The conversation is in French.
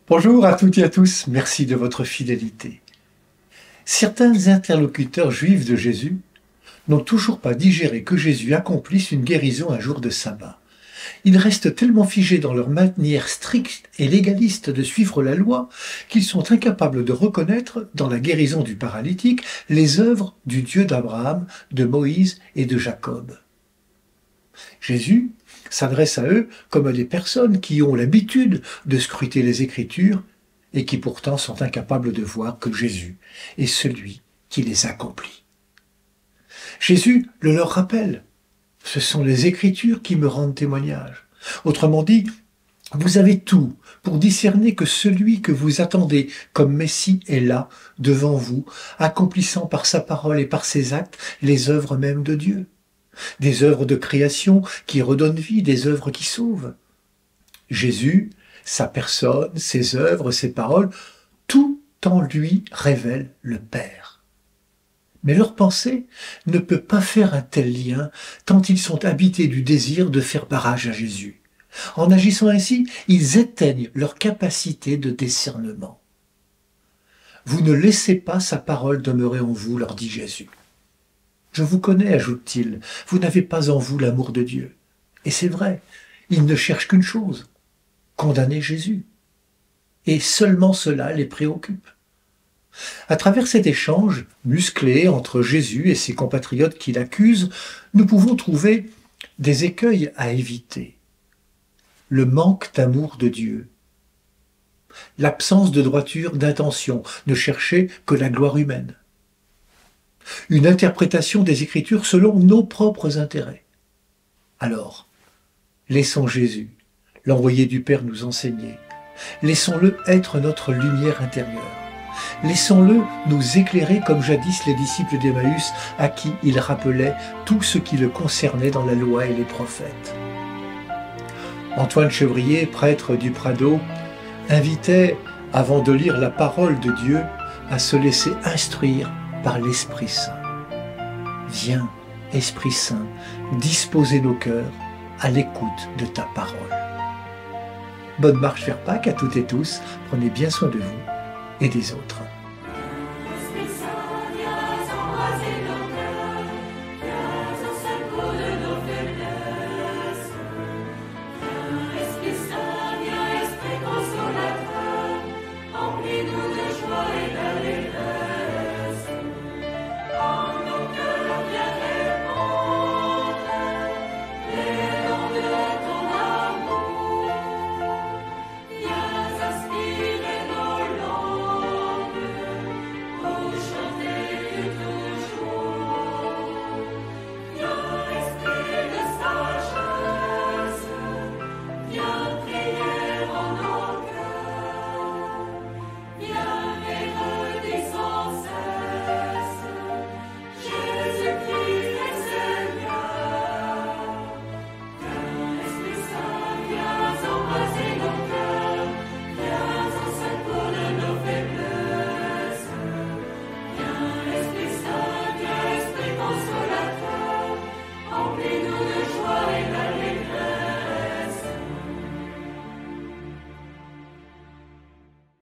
Bonjour à toutes et à tous, merci de votre fidélité. Certains interlocuteurs juifs de Jésus n'ont toujours pas digéré que Jésus accomplisse une guérison un jour de sabbat. Ils restent tellement figés dans leur manière stricte et légaliste de suivre la loi qu'ils sont incapables de reconnaître, dans la guérison du paralytique, les œuvres du Dieu d'Abraham, de Moïse et de Jacob. Jésus s'adresse à eux comme à des personnes qui ont l'habitude de scruter les Écritures et qui pourtant sont incapables de voir que Jésus est celui qui les accomplit. Jésus le leur rappelle. Ce sont les Écritures qui me rendent témoignage. Autrement dit, vous avez tout pour discerner que celui que vous attendez comme Messie est là, devant vous, accomplissant par sa parole et par ses actes les œuvres mêmes de Dieu. Des œuvres de création qui redonnent vie, des œuvres qui sauvent. Jésus, sa personne, ses œuvres, ses paroles, tout en lui révèle le Père. Mais leur pensée ne peut pas faire un tel lien tant ils sont habités du désir de faire barrage à Jésus. En agissant ainsi, ils éteignent leur capacité de discernement. Vous ne laissez pas sa parole demeurer en vous, leur dit Jésus. Je vous connais, ajoute-t-il, vous n'avez pas en vous l'amour de Dieu. Et c'est vrai, ils ne cherchent qu'une chose, condamner Jésus. Et seulement cela les préoccupe. À travers cet échange musclé entre Jésus et ses compatriotes qui l'accusent, nous pouvons trouver des écueils à éviter. Le manque d'amour de Dieu. L'absence de droiture d'intention, ne chercher que la gloire humaine. Une interprétation des Écritures selon nos propres intérêts. Alors, laissons Jésus, l'envoyé du Père, nous enseigner. Laissons-le être notre lumière intérieure. Laissons-le nous éclairer comme jadis les disciples d'Emmaüs à qui il rappelait tout ce qui le concernait dans la loi et les prophètes. Antoine Chevrier, prêtre du Prado, invitait, avant de lire la parole de Dieu, à se laisser instruire par l'Esprit Saint. Viens, Esprit Saint, disposer nos cœurs à l'écoute de ta parole. Bonne marche vers Pâques à toutes et tous, prenez bien soin de vous et des autres.